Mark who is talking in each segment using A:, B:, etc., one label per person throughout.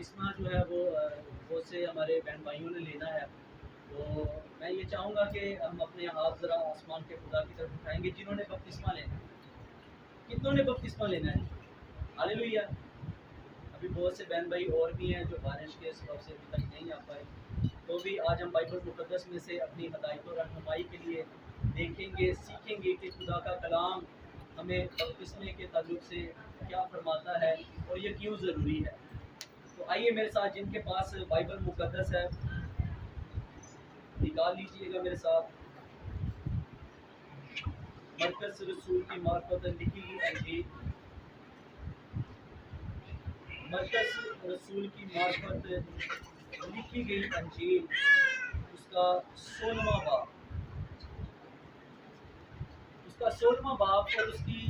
A: बपतिस्मा जो है वो बहुत से हमारे बहन भाइयों ने लेना है। तो मैं ये चाहूँगा कि हम अपने हाथ ज़रा आसमान के खुदा की तरफ उठाएंगे जिन्होंने बपतिस्मा लेना है। कितनों ने बपतिस्मा लेना है? हालेलुया। अभी बहुत से बहन भाई और भी हैं जो बारिश के सबब से अभी तक नहीं आ पाए, तो भी आज हम बाइबल मुक़द्दस में से अपनी हदायत और रहनुमाई के लिए देखेंगे, सीखेंगे कि खुदा का कलाम हमें बपतिस्मे के ताल्लुक से क्या फरमाता है और ये क्यों ज़रूरी है। तो आइए मेरे साथ, जिनके पास बाइबल मुक़द्दस है निकाल लीजिएगा मेरे साथ। मरकज़ रसूल की मार्फत लिखी गई अंजील, मरकज़ रसूल की मार्फत लिखी गई अंजील, उसका 16वां बाब, और उसकी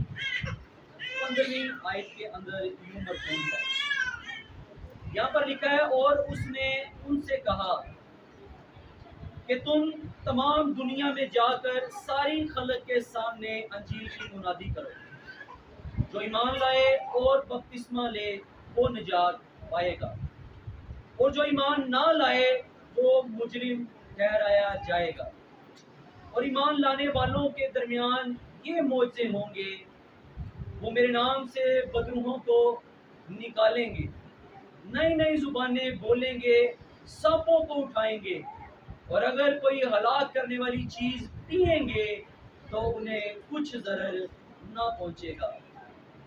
A: 15वीं आयत के अंदर यूं मरकूज है। यहाँ पर लिखा है, और उसने उनसे कहा कि तुम तमाम दुनिया में जाकर सारी खलक के सामने अंजील की मुनादी करो। जो ईमान लाए और बपतिस्मा ले वो निजात पाएगा, और जो ईमान ना लाए वो मुजरिम ठहराया जाएगा। और ईमान लाने वालों के दरमियान ये मोज़े होंगे, वो मेरे नाम से बदरूहों को निकालेंगे, नई नई जुबानें बोलेंगे, सांपों को उठाएंगे, और अगर कोई हलाक करने वाली चीज़ पिएंगे तो उन्हें कुछ ज़रर ना पहुँचेगा।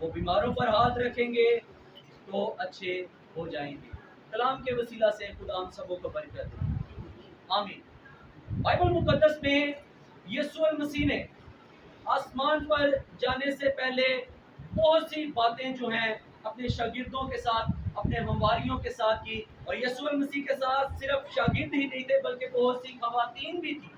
A: वो बीमारों पर हाथ रखेंगे तो अच्छे हो जाएंगे। कलाम के वसीला से खुदा हम सबों को बरकत दे, आमीन। बाइबल मुक़द्दस में यीशु मसीह ने आसमान पर जाने से पहले बहुत सी बातें जो हैं अपने शागिर्दों के साथ, अपने हमवारियों के साथ की। और यीशु मसीह के साथ सिर्फ शागिर्द ही नहीं थे बल्कि बहुत सी खवातीन भी थी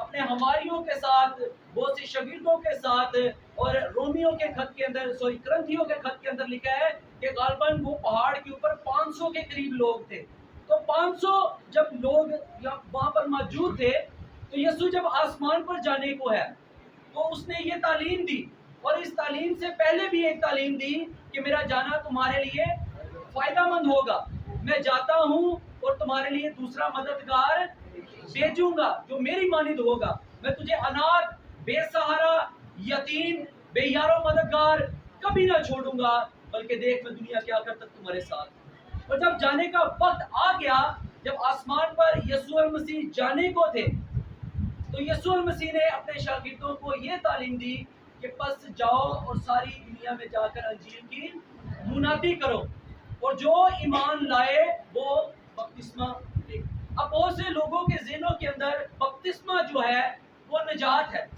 A: अपने हमारियों के साथ, बहुत सी शागिर्दों के साथ। और रोमियो के खत के अंदर, करंथियों के खत के अंदर लिखा है कि गालबन वो पहाड़ के ऊपर 500 के करीब लोग थे। तो 500 जब लोग वहां पर मौजूद थे, तो यीशु जब आसमान पर जाने को है तो उसने ये तालीम दी, और इस तालीम से पहले भी एक तालीम दी कि मेरा जाना तुम्हारे लिए फायदामंद होगा। मैं जाता हूँ और तुम्हारे लिए दूसरा मददगार भेजूंगा जो मेरी मानिंद होगा। मैं तुझे अनाथ, बेसहारा, यतीम, बेयारो मददगार कभी ना छोड़ूंगा, बल्कि देख मैं दुनिया के आखिर तक तुम्हारे साथ। और जब जाने का वक्त आ गया, जब आसमान पर यीशु मसीह जाने को थे, तो यीशु मसीह ने अपने शागिर्दों को ये तालीम दी कि बस जाओ और सारी दुनिया में जाकर अंजील की मुनादी करो, और जो ईमान लाए वो बपतिस्मा ले। अब बहुत से लोगों के ज़हनों के अंदर बपतिस्मा जो है वो निजात है।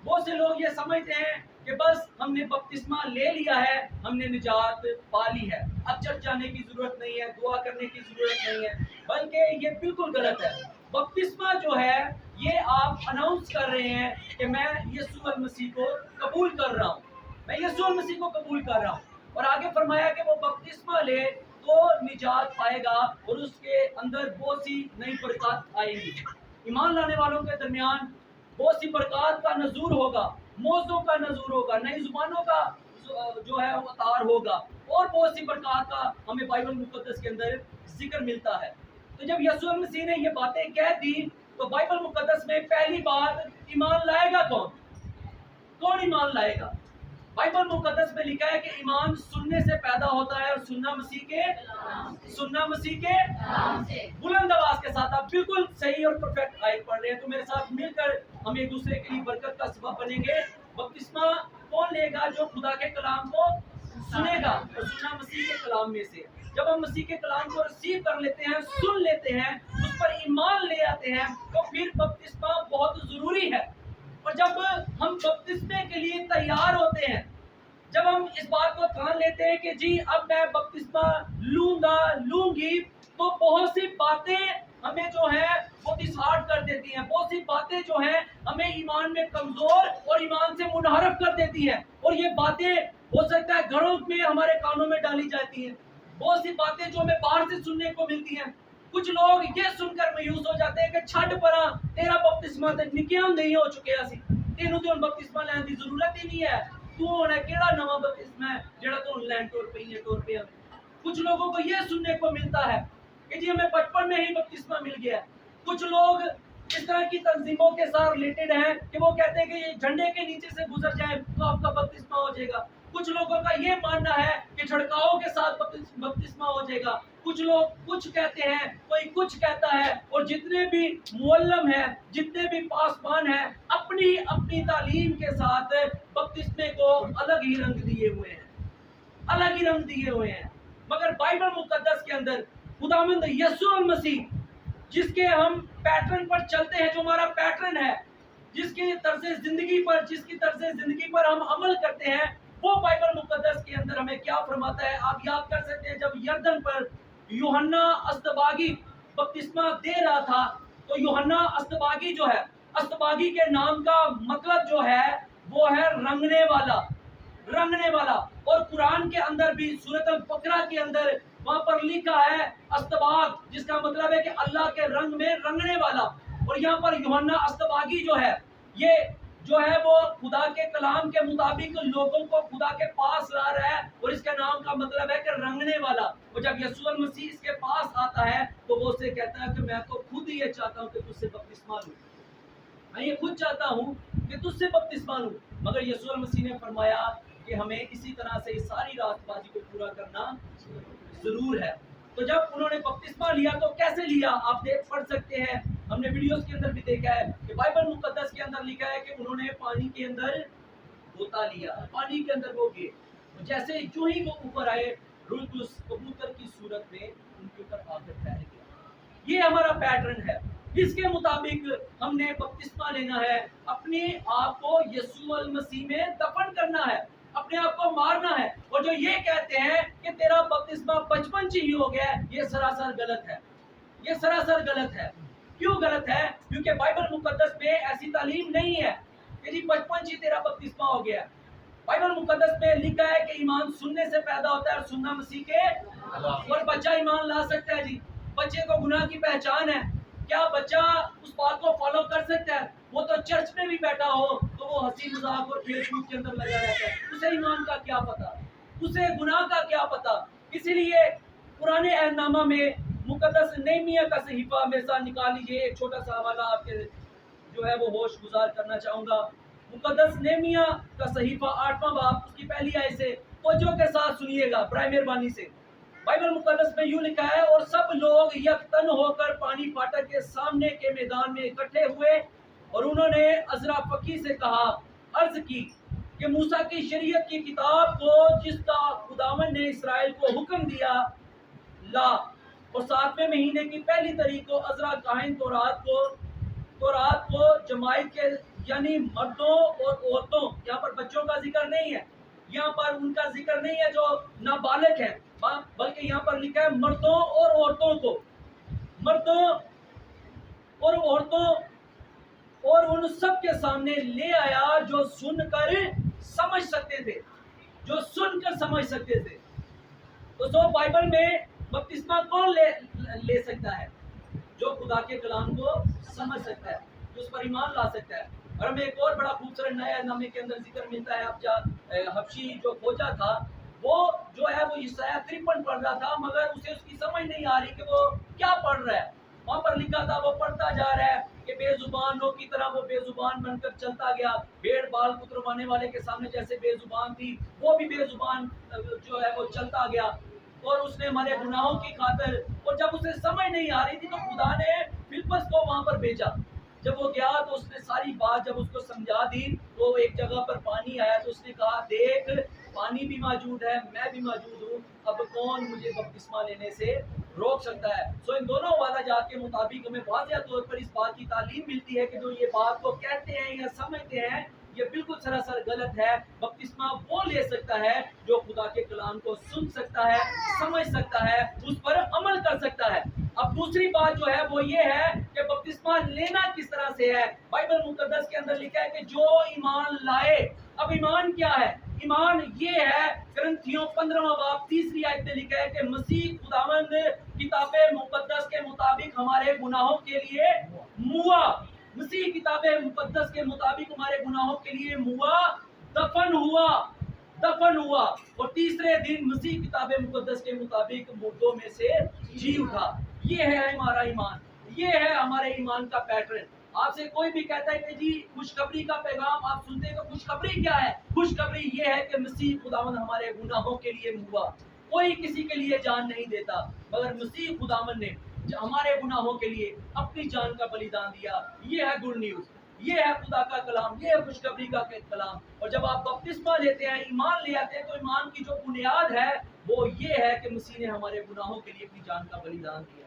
A: बहुत से लोग ये समझते हैं कि बस हमने बपतिस्मा ले लिया है, हमने निजात पा ली है, अब चर्च जाने की ज़रूरत नहीं है, दुआ करने की ज़रूरत नहीं है। बल्कि ये बिल्कुल गलत है। बपतिस्मा जो है ये आप अनाउंस कर रहे हैं कि मैं यीशु मसीह को कबूल कर रहा हूँ, मैं यीशु मसीह को कबूल कर रहा हूँ। और आगे फरमाया कि वो बपतिस्मा ले तो निजात पाएगा, और उसके अंदर बहुत सी नई बरकत आएगी। ईमान लाने वालों के दरमियान बहुत सी बरकत का नजूर होगा, मौजों का नजूर होगा, नई जुबानों का जो है अवतार होगा, और बहुत सी बरकत का हमें बाइबल मुक़द्दस के अंदर जिक्र मिलता है। तो जब यीशु मसीह ने ये बातें कह दी, तो बाइबल मुक़द्दस में पहली बात, ईमान लाएगा कौन? कौन ईमान लाएगा? बाइबल मुक़द्दस में लिखा है कि ईमान सुनने से पैदा होता है, और सुनना मसीह के बुलंद आवाज के साथ। आप बिल्कुल सही और परफेक्ट आयत पढ़ रहे हैं। तो मेरे साथ मिलकर हम एक दूसरे के लिए बरकत का सबब बनेंगे। बपतिस्मा कौन लेगा? जो खुदा के कलाम को सुनेगा, और सुनना मसीह के कलाम में से। जब हम मसीह के कलाम को रिसीव कर लेते हैं, सुन लेते हैं, उस पर ईमान ले आते हैं, तो फिर बपतिस्मा बहुत जरूरी है। और जब हम बपतिस्मे के लिए तैयार होते हैं, जब हम इस बात को ठान लेते हैं कि जी अब मैं बपतिस्मा लूंगी, तो बहुत सी बातें हमें जो है वो डिसहार्ट कर देती हैं। बहुत सी बातें जो हैं हमें ईमान में कमजोर और ईमान से मुनहरफ कर देती हैं। और ये बातें हो सकता है घरों में हमारे कानों में डाली जाती हैं। बहुत सी बातें जो हमें बाहर से सुनने को मिलती हैं। कुछ लोग ये सुनकर मायूस हो जाते हैं कि छड़ परा तेरा बपतिस्मा ते निक्कियां नहीं हो चुके असी, तेनू तो बपतिस्मा लैण दी जरूरत ही नहीं है, तू हुण केड़ा नवां बपतिस्मा है जेड़ा तू लैण टुर पई है। کچھ لوگوں کو یہ سننے کو ملتا ہے کہ جی ہمیں بچپن میں ہی بپتسمہ مل گیا ہے. کچھ لوگ اس طرح کی تنظیموں کے ساتھ ریلیٹڈ ہیں کہ وہ کہتے ہیں کہ یہ جھنڈے کے نیچے سے گزر جائے تو آپ کا بپتسمہ ہو جائے گا. کچھ لوگوں کا یہ ماننا ہے کہ چھڑکاؤ کے ساتھ بپتسمہ ہو جائے گا. کچھ لوگ کچھ کہتے ہیں, کوئی کچھ کہتا ہے, اور جتنے بھی معلم ہیں, جتنے بھی پاسبان ہیں, اپنی اپنی تعلیم کے ساتھ بپتسمے کو الگ ہی رنگ دیے ہوئے ہیں, الگ ہی رنگ دیے ہوئے ہیں. مگر بائبل مقدس کے اندر خداوند یسوع المسیح جس کے ہم پیٹرن پر چلتے ہیں, جو ہمارا پیٹرن ہے, جس کی طرز زندگی پر ہم عمل کرتے ہیں, وہ بائبل مقدس کے اندر ہمیں کیا فرماتا ہے. آپ یاد کر سکتے ہیں جب یردن پر یوحنا استباغی بپتسمہ دے رہا تھا, تو یوحنا استباغی جو ہے, استباغی کے نام کا مطلب جو ہے وہ ہے رنگنے والا, رنگنے والا. اور قرآن کے اندر بھی سورۃ البقرہ کے اندر وہاں پر لکھا ہے استباغ, جس کا مطلب ہے کہ اللہ کے رنگ میں رنگنے والا. اور یہاں پر یوحنا استباغی جو ہے, یہ جو ہے وہ خدا کے کلام کے مطابق لوگوں کو خدا کے پاس لا رہا ہے, اور اس کے نام کا مطلب ہے کہ رنگنے والا. اور جب یسوع المسیح اس کے پاس آتا ہے تو وہ اسے کہتا ہے کہ میں تو خود ہی یہ چاہتا ہوں کہ تجھ سے بپتسمہ لوں, میں یہ خود چاہتا ہوں کہ تجھ سے بپتسمہ لوں. مگر یسوع المسیح نے فرمایا کہ ہمیں اسی طرح سے اس ساری راست بازی کو پورا کرنا ضرور ہے. تو جب انہوں نے بپتسمہ لیا تو کیسے لیا, آپ دیکھ پڑھ سکتے ہیں, ہم نے ویڈیوز کے اندر بھی دیکھا ہے کہ بائبل مقدس کے اندر لکھا ہے کہ انہوں نے پانی کے اندر غوطہ لیا, پانی کے اندر وہ گئے, جیسے جو ہی وہ اوپر آئے روح القدس کبوتر کی صورت میں ان کے اوپر آ کر ٹھہر گیا. یہ ہمارا پیٹرن ہے, اس کے مطابق ہم نے بپتسمہ لینا ہے, اپنے آپ کو یسوع المسیح میں دفن کرنا ہے, اپنے آپ کو مارنا ہے. اور جو یہ کہتے ہیں کہ تیرا بپتسمہ بچپن سے ہی ہو گیا ہے, یہ سراسر غلط ہے, یہ سراسر غلط ہے. کیوں غلط ہے؟ کیونکہ بائبل مقدس میں ایسی تعلیم نہیں ہے کہ جی بچپن سے تیرا بپتسمہ ہو گیا. بائبل مقدس میں لکھا ہے کہ ایمان سننے سے پیدا ہوتا ہے اور سننا مسیح کے, اور بچہ ایمان لا سکتا ہے. جی بچے کو گناہ کی پہچان ہے, کیا بچہ اس بات کو فالو کر سکتا ہے؟ وہ تو چرچ میں بھی بیٹھا ہو تو وہ ہنسی مذاق اور کھیل کود کے اندر لگا رہتا ہے, اسے ایمان کا کیا پتا, اسے گناہ کا کیا پتا. اسی لیے پرانے عہد نامہ میں مقدس نہیمیہ کا صحیفہ میرے ساتھ نکال لیجیے, ایک چھوٹا سا حوالہ آپ کے جو ہے وہ ہوش گزار کرنا چاہوں گا. مقدس نہیمیہ کا صحیفہ 8واں باب اس کی پہلی آیت سے توجہ کے ساتھ سنیے گا برائے مہربانی سے. بائبل مقدس میں یوں لکھا ہے, اور سب لوگ یکتن ہو کر پانی پھاٹک کے سامنے کے میدان میں اکٹھے ہوئے, اور انہوں نے عزرا فقی سے کہا, عرض کی کہ موسیٰ کی شریعت کی کتاب کو جس کا خداوند نے اسرائیل کو حکم دیا لا, اور 7ویں مہینے کی پہلی تاریخ کو عزرا کاہن تورات کو جماعت کے یعنی مردوں اور عورتوں, یہاں پر بچوں کا ذکر نہیں ہے, یہاں پر ان کا ذکر نہیں ہے جو نابالغ ہیں, بلکہ یہاں پر لکھا ہے مردوں اور عورتوں کو, مردوں اور عورتوں, اور ان سب کے سامنے لے آیا جو سن کر سمجھ سکتے تھے, جو سن کر سمجھ سکتے تھے. تو بائبل میں بپتسمہ کون لے سکتا ہے؟ جو خدا کے کلام کو سمجھ سکتا ہے, جو اس پر ایمان لا سکتا ہے. اور ہمیں ایک اور بڑا خوبصورت نیا نامے کے اندر ذکر ملتا ہے, حبشی جو کھوجا تھا وہ جو ہے وہ یسایہ 53 پڑھ رہا تھا, مگر اسے اس کی سمجھ نہیں آ رہی کہ وہ کیا پڑھ رہا ہے. وہاں پر لکھا تھا وہ پڑھتا جا رہا ہے کہ بے زبانوں کی طرح وہ بے زبان بن کر چلتا گیا, بھیڑ بال کتروانے والے کے سامنے جیسے بے زبان تھی, وہ بھی بے زبان جو ہے وہ چلتا گیا. اور اس نے ہمارے گناہوں کی خاطر, اور جب اسے سمجھ نہیں آ رہی تھی تو خدا نے فلپس کو وہاں پر بھیجا. جب وہ گیا تو اس نے ساری بات جب اس کو سمجھا دی, تو ایک جگہ پر پانی آیا تو اس نے کہا, دیکھ پانی بھی موجود ہے, میں بھی موجود ہوں, اب کون مجھے بپتسمہ لینے سے روک سکتا ہے. ان دونوں حوالہ جات کے مطابق ہمیں واضح طور پر اس بات کی تعلیم ملتی ہے کہ جو یہ بات کو کہتے ہیں یا سمجھتے ہیں یہ بالکل سراسر غلط ہے. بپتسمہ وہ لے سکتا ہے جو خدا کے کلام کو سن سکتا ہے, سمجھ سکتا ہے, اس پر عمل کر سکتا ہے. اب دوسری بات جو ہے وہ یہ ہے کہ بپتسمہ لینا کس طرح سے ہے. بائبل مقدس کے اندر لکھا ہے کہ جو ایمان لائے. اب ایمان کیا ہے؟ ایمان یہ ہے, کرنتھیوں 15واں باب 3 آیت میں لکھا ہے کہ مسیح خداوند کتاب مقدس کے مطابق ہمارے گناہوں کے لیے موا, مسیح کتاب مقدس کے مطابق ہمارے گناہوں کے لیے موا, دفن ہوا, दफन हुआ और तीसरे दिन मसीह किताब मुकद्दस के मुताबिक मुर्दों में से जी उठा। ये है हमारा ईमान, ये है हमारे ईमान का पैटर्न। आपसे कोई भी कहता है कि जी खुशखबरी का पैगाम आप सुनते हैं, तो खुशखबरी क्या है? खुशखबरी ये है कि मसीह खुदावंद हमारे गुनाहों के लिए हुआ। कोई किसी के लिए जान नहीं देता, मगर मसीह खुदावंद ने हमारे गुनाहों के लिए अपनी जान का बलिदान दिया। ये है गुड न्यूज, ये है खुदा का कलाम, ये है खुशखबरी का कलाम। और जब आप बपतिस्मा लेते हैं, ईमान ले आते हैं, तो ईमान की जो बुनियाद है वो ये है कि मसीह ने हमारे गुनाहों के लिए अपनी जान का बलिदान दिया।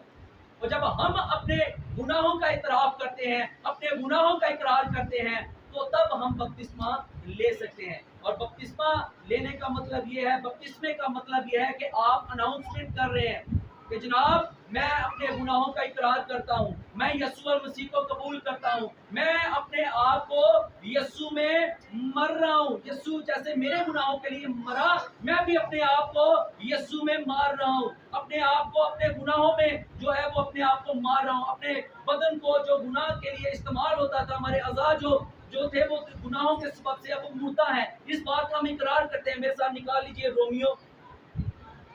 A: और जब हम अपने गुनाहों का इतराफ करते हैं, अपने गुनाहों का इकरार करते हैं, तो तब हम बपतिस्मा ले सकते हैं। और बपतिस्मा लेने का मतलब ये है, बपतिस्मे का मतलब ये है कि आप अनाउंसमेंट कर रहे हैं कि जनाब मैं अपने गुनाहों का इकरार करता हूँ, मैं यीशु मसीह को कबूल करता हूँ, मैं अपने आप को यीशु में मर रहा हूँ। यीशु जैसे मेरे गुनाहों के लिए मरा, मैं भी अपने आप को यीशु में मार रहा हूँ। अपने आप को अपने गुनाहों में जो है वो अपने आप को मार रहा हूँ। अपने बदन को जो गुनाह के लिए इस्तेमाल होता था, हमारे अज़ा जो थे वो गुनाहों के सबब से अब वो मुर्दा है। इस बात का हम इकरार करते हैं। मेरे साथ निकाल लीजिए रोमियो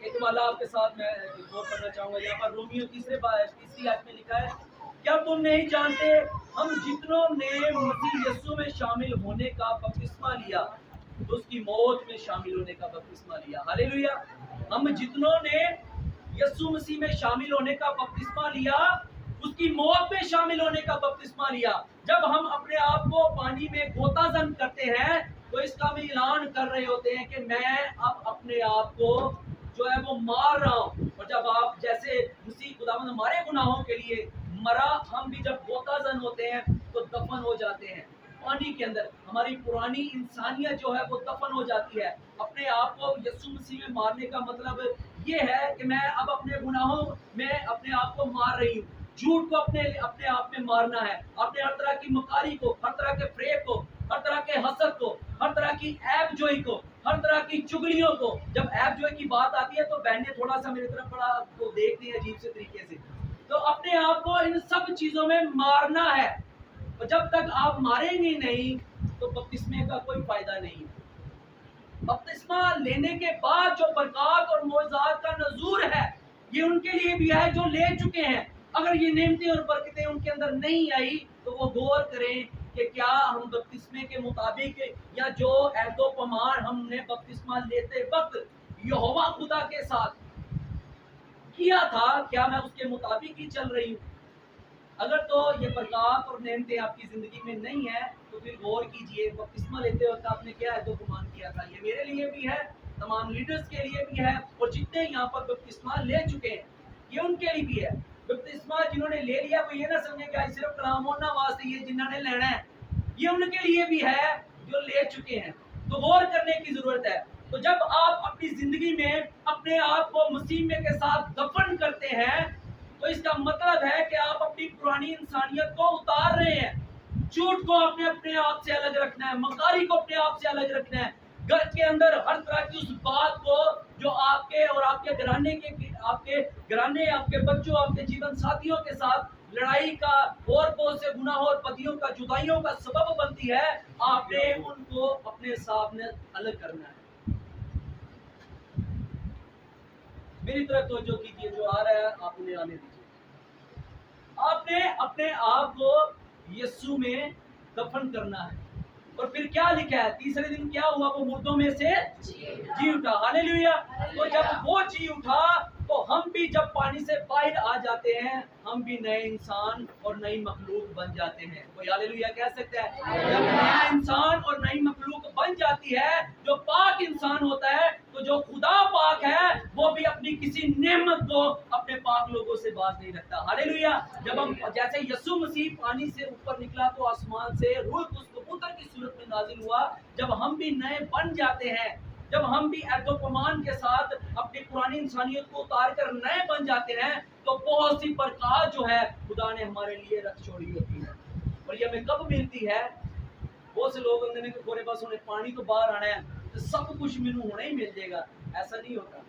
A: एक वाला आपके साथ मैं गौर करना चाहूंगा। यहाँ पर रोमियो तीसरी आयत में लिखा है, क्या तुम नहीं जानते हम जितनों ने मसीह यीशु में शामिल होने का बपतिस्मा लिया, तो उसकी मौत में शामिल होने का बपतिस्मा लिया। हालेलुया। हम जितनों ने यीशु मसीह में शामिल होने का बपतिस्मा लिया, उसकी मौत में शामिल होने का बपतिस्मा लिया। जब हम अपने आप को पानी में गोताजन करते हैं, तो इसका हम ऐलान कर रहे होते हैं कि मैं अब अपने आप को जो है वो मार रहा हूँ। और जब आप जैसे मसीह खुदावंद हमारे गुनाहों के लिए मरा, हम भी जब गोताजन होते हैं तो दफन हो जाते हैं पानी के अंदर। हमारी पुरानी इंसानियत जो है वो दफन हो जाती है। अपने आप को यीशु मसीह में मारने का मतलब ये है कि मैं अब अपने गुनाहों में अपने आप को मार रही हूँ। झूठ को अपने आप में मारना है, अपने हर तरह की मकारी को, हर तरह के फेक को, हर तरह के हसद को, हर तरह की ऐब जोई को, हर तरह की चुगलियों को। जब ऐब जोई की बात आती है तो बहनें थोड़ा सा मेरी तरफ बड़ा तो देखती है अजीब से तरीके से। तो अपने आप को इन सब चीजों में मारना है। और जब तक आप मारेंगे नहीं तो बपतिस्मे का कोई फायदा नहीं। बपतिस्मा लेने के बाद जो बरकत और मौजूदात का नजूर है, ये उनके लिए भी है जो ले चुके हैं। अगर ये नेमतें और बरकतें उनके अंदर नहीं आई, तो वो गौर करें कि क्या हम बपतिस्मे के मुताबिक, या जो ऐदो पमार हमने बपतिस्मा लेते वक्त यहोवा खुदा के साथ किया था, क्या मैं उसके मुताबिक ही चल रही हूँ? अगर तो ये बरकत और नेमतें आपकी जिंदगी में नहीं है, तो फिर गौर कीजिए बपतिस्मा लेते वक्त आपने क्या ऐदो पमान किया था। ये मेरे लिए भी है, तमाम लीडर्स के लिए भी है, और जितने यहाँ पर बपतिस्मा ले चुके हैं ये उनके लिए भी है। बपतिस्मा जिन्होंने ले लिया वो ये ना समझे कि सिर्फ कलाम होना वास्ते ये जिन्होंने लेना है, ये उनके लिए भी है जो ले चुके हैं। तो गौर करने की जरूरत है। तो जब आप अपनी जिंदगी में अपने आप को मसीह में के साथ दफन करते हैं, तो इसका मतलब है कि आप अपनी पुरानी इंसानियत को उतार रहे हैं। झूठ को आपने अपने आप से अलग रखना है, मकारी को अपने आप से अलग रखना है। घर के अंदर हर तरह की उस बात को जो आपके और आपके घराने आपके बच्चों, आपके जीवन साथियों के साथ लड़ाई का और बहुत से गुनाह और बदियों का, जुदाइयों का सबब बनती है, आपने उनको अपने सामने अलग करना है। मेरी तरफ तवज्जो कीजिए, जो आ रहा है आप उन्हें आने दीजिए। आपने अपने आप को यीशु में दफन करना है। और फिर क्या लिखा है, तीसरे दिन क्या हुआ, वो मुर्दों में से जी उठा। हालेलुया। तो जब वो जी उठा, तो हम भी जब पानी से बाहर आ जाते हैं, हम भी नए इंसान और नई मखलूक बन जाते हैं। कोई हालेलुया कह सकता है? जब नया इंसान और नई मखलूक बन जाती है, जो पाक इंसान होता है, तो जो खुदा पाक है वो भी अपनी किसी नेमत को अपने पाक लोगों से बात नहीं रखता। हालेलुया। जब हम जैसे यीशु मसीह पानी से ऊपर निकला, तो आसमान से रूह उस कबूतर की सूरत में नाजिल हुआ। जब हम भी नए बन जाते हैं, जब हम भी एदोपमान के साथ अपनी पुरानी इंसानियत को उतार कर नए बन जाते हैं, तो बहुत सी बरकत जो है खुदा ने हमारे लिए रख छोड़ी होती है। और ये हमें कब मिलती है? बहुत से लोग अंदर में गोरे पास होने पानी तो बाहर आना है तो सब कुछ मैनू होना ही मिल जाएगा। ऐसा नहीं होता।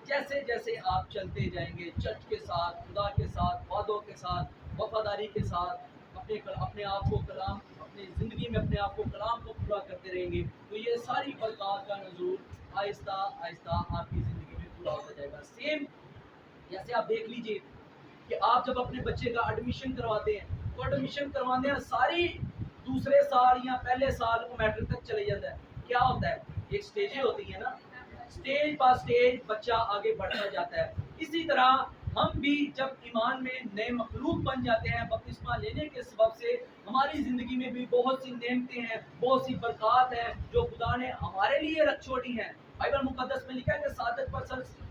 A: जैसे जैसे आप चलते जाएंगे चर्च के साथ, खुदा के साथ, वादों के साथ, वफादारी के साथ, اپنے آپ کو کلام اپنی زندگی میں اپنے آپ کو کلام کو پورا کرتے رہیں گے تو یہ ساری برکات کا نزول آہستہ آہستہ آپ کی زندگی میں پورا ہوتا جائے گا. سیم جیسے آپ دیکھ لیجئے کہ آپ جب اپنے بچے کا ایڈمیشن کرواتے ہیں تو ایڈمیشن کروانے ہیں ساری دوسرے سال یا پہلے سال کو میٹرک تک چلے جاتا ہے. کیا ہوتا ہے؟ ایک سٹیجیں ہوتی ہیں نا, سٹیج بائی سٹیج بچہ آگے بڑھتا جاتا ہے. اسی طرح ہم بھی جب ایمان میں نئے مخلوق بن جاتے ہیں بپتسمہ لینے کے سبب سے ہماری زندگی میں بھی بہت سی نعمتیں ہیں, بہت سی برکات ہیں جو خدا نے ہمارے لیے رکھ چھوڑی ہیں. بائبل مقدس میں لکھا ہے کہ صادق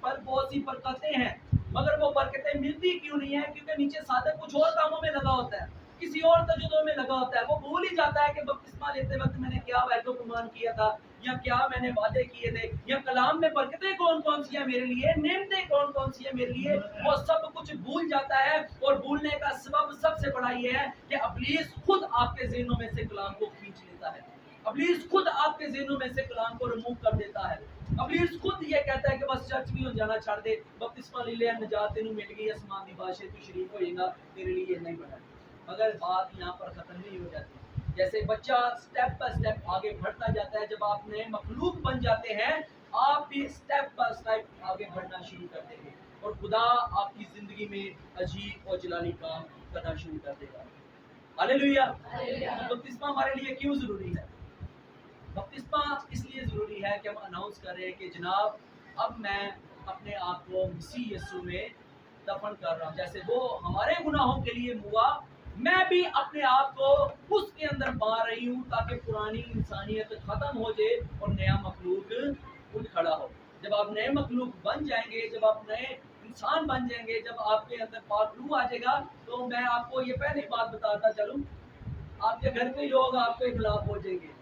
A: پر بہت سی برکتیں ہیں, مگر وہ برکتیں ملتی کیوں نہیں ہیں؟ کیونکہ نیچے صادق کچھ اور کاموں میں لگا ہوتا ہے, کسی اور تجربوں میں لگا ہوتا ہے. وہ بھول ہی جاتا ہے کہ بپتسمہ لیتے وقت میں نے کیا وعدہ گمان کیا تھا, یا کیا میں نے وعدے کیے تھے, یا کلام میں برکتیں کون کون سی ہیں میرے لیے, نعمتیں کون کون سی ہیں میرے لیے. وہ سب کچھ بھول جاتا ہے, اور بھولنے کا سبب سب سے بڑا یہ ہے کہ ابلیس خود آپ کے ذہنوں میں سے کلام کو کھینچ لیتا ہے. ابلیس خود آپ کے ذہنوں میں سے کلام کو ریموو کر دیتا ہے. ابلیس خود یہ کہتا ہے کہ بس چرچ بھی ہو جانا چھاڑ دے, بپتسمہ لے لے, نجات تینوں مل گئی, آسمان دی بادشاہی تو شریک ہوئے گا, تیرے لیے یہ نہیں بنا. مگر بات یہاں پر ختم نہیں ہو جاتی. جیسے بچہ سٹیپ بائی سٹیپ آگے بڑھتا جاتا ہے, جب آپ نئے مخلوق بن جاتے ہیں آپ بھی سٹیپ بائی سٹیپ آگے بڑھنا شروع کرتے ہیں, اور خدا آپ کی زندگی میں عجیب اور جلالی کام کرنا شروع کر دے گا. ہاللیلویا. بپتسمہ ہمارے لیے کیوں ضروری ہے؟ بپتسمہ اس لیے ضروری ہے کہ ہم اناؤنس کر رہے ہیں کہ جناب اب میں اپنے آپ کو مسیح یسوع میں دفن کر رہا ہوں. جیسے وہ ہمارے گناہوں کے لیے ہوا, میں بھی اپنے آپ کو اس کے اندر مار رہی ہوں تاکہ پرانی انسانیت ختم ہو جائے اور نیا مخلوق اٹھ کھڑا ہو. جب آپ نئے مخلوق بن جائیں گے, جب آپ نئے انسان بن جائیں گے, جب آپ کے اندر پاک روح آ جائے گا, تو میں آپ کو یہ پہلی بات بتاتا چلوں, آپ کے گھر کے لوگ آپ کے خلاف ہو جائیں گے.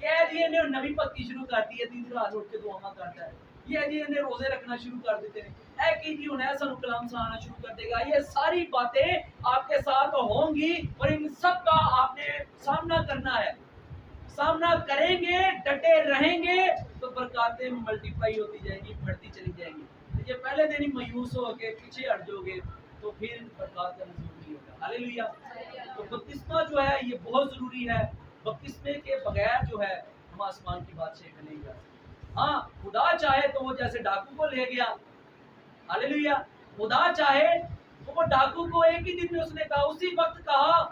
A: یہ جی نے نبی پتی شروع کر دی ہے, تیسری رات اٹھ کے دعا کرتا ہے, یہ جی نے روزے رکھنا شروع کر دیتے ہیں, اے کی جی انہیں سانو کلام سنانا شروع کر دے گا. یہ ساری باتیں آپ کے ساتھ ہوں گی اور ان سب کا آپ نے سامنا کرنا ہے. سامنا کریں گے, ڈٹے رہیں گے, تو برکاتیں ملٹیپلائی ہوتی جائیں گی, بڑھتی چلی جائیں گی. یہ پہلے دن ہی مایوس ہو کے پیچھے ہٹ جاؤ گے تو پھر برکات کا نزول نہیں ہوگا. ہاللیلویا. تو بپتسمہ جو ہے یہ بہت ضروری ہے. بپتسمے کے بغیر جو ہے ہم آسمان کی بادشاہی میں نہیں جا سکتے. ہاں خدا چاہے تو وہ جیسے ڈاکو کو لے گیا, ہاللیلویا, خدا چاہے تو وہ ڈاکو کو ایک ہی دن میں اس نے کہا, اسی وقت کہا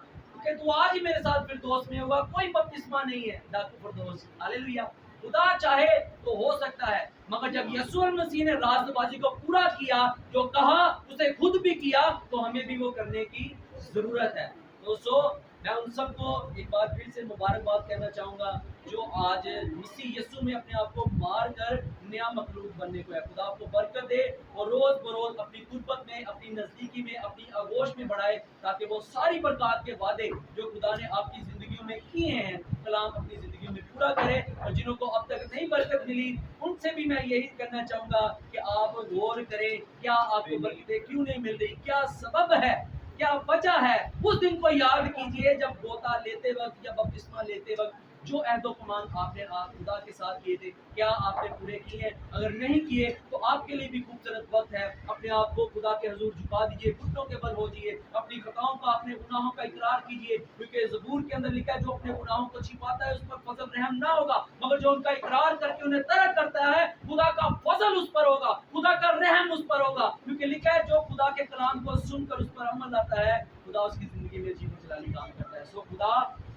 A: کہ تو آج ہی میرے ساتھ فردوس میں ہوگا. کوئی بپتسمہ نہیں ہے ڈاکو فردوس. ہاللیلویا. خدا چاہے تو ہو سکتا ہے, مگر جب یسوع المسیح نے راست بازی کو پورا کیا, جو کہا اسے خود بھی کیا, تو ہمیں بھی وہ کرنے کی ضرورت ہے. دوستو میں ان سب کو ایک بار پھر سے مبارکباد کہنا چاہوں گا جو آج مسیح یسوع میں اپنے آپ کو مار کر نیا مخلوق بننے کو ہے. خدا آپ کو برکت دے اور روز بروز اپنی قربت میں, اپنی نزدیکی میں, اپنی آغوش میں بڑھائے, تاکہ وہ ساری برکات کے وعدے جو خدا نے آپ کی زندگیوں میں کیے ہیں کلام اپنی زندگیوں میں پورا کرے. اور جنہوں کو اب تک نہیں برکت ملی ان سے بھی میں یہی کرنا چاہوں گا کہ آپ غور کریں, کیا آپ کو برکتیں کیوں نہیں مل رہی, کیا سبب ہے, کیا وجہ ہے. اس دن کو یاد کیجئے جب غوطہ لیتے وقت یا بپتسمہ لیتے وقت جو عہد و پیمان آپ نے خدا کے ساتھ کیے تھے, کیا آپ نے پورے کیے ہیں؟ اگر نہیں کیے تو آپ کے لیے بھی خوبصورت وقت ہے. اپنے آپ کو خدا کے حضور جھکا دیجئے, گھٹنوں کے بل ہو جائیے, اپنی خطاؤں کا, اپنے گناہوں کا اقرار کیجئے, کیونکہ زبور کے اندر لکھا ہے جو اپنے گناہوں کو چھپاتا ہے اس پر فضل رحم نہ ہوگا, مگر جو ان کا اقرار کر کے انہیں ترک کرتا ہے خدا کا فضل اس پر ہوگا, خدا کا رحم اس پر ہوگا. کیونکہ لکھا ہے جو خدا کے کلام کو سن کر اس پر عمل لاتا ہے خدا اس کی زندگی میں عجیب و جلالی کام کرتا ہے. سو خدا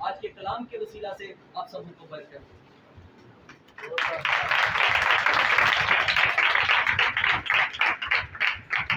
A: آج کے کلام کے وسیلہ سے آپ سب کو برکت دے.